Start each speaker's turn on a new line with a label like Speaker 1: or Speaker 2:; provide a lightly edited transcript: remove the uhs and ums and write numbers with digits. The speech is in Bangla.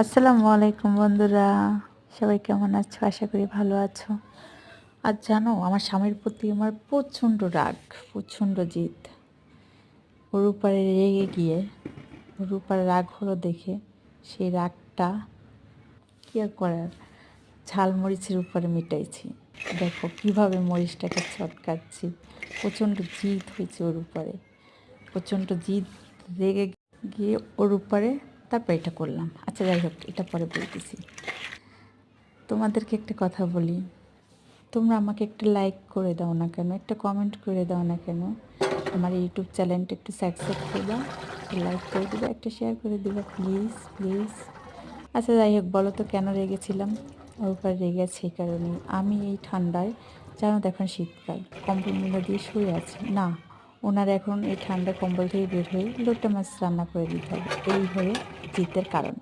Speaker 1: আসসালামু আলাইকুম বন্ধুরা, সবাই কেমন আছো? আশা করি ভালো আছো। আজ জানো আমার স্বামীর প্রতি আমার প্রচণ্ড রাগ, প্রচণ্ড জিদ। ওর উপরে রেগে গিয়ে ওর উপরে রাগ হলো দেখে সেই রাগটা কী আর করার, ঝালমরিচের উপরে মিটাইছি। দেখো কিভাবে মরিচটাকে চটকাচ্ছি। প্রচণ্ড জিদ হয়েছে ওর উপরে, প্রচণ্ড জিদ, রেগে গিয়ে ওর উপরে তারপর এটা করলাম। আচ্ছা যাই হোক, এটা পরে বলতেছি। তোমাদেরকে একটা কথা বলি, তোমরা আমাকে একটা লাইক করে দাও না কেন, একটা কমেন্ট করে দাও না কেন? আমার ইউটিউব চ্যানেলটা একটু সাবস্ক্রাইব করবা, একটা লাইক করে দিবা, একটা শেয়ার করে দিবা, প্লিজ প্লিজ। আচ্ছা যাই হোক, বলো তো কেন রেগেছিলাম? ওর উপর রেগে আছে এই কারণে, আমি এই ঠান্ডায়, জানো তো এখন শীতকাল, কম্বল মুড়া দিয়ে শুয়ে আছি না, ওনার এখন এই ঠান্ডা কম্বল থেকে বের হয়ে লোটে মাছ রান্না করে দিতে হবে, এই হলো জিতের কারণ।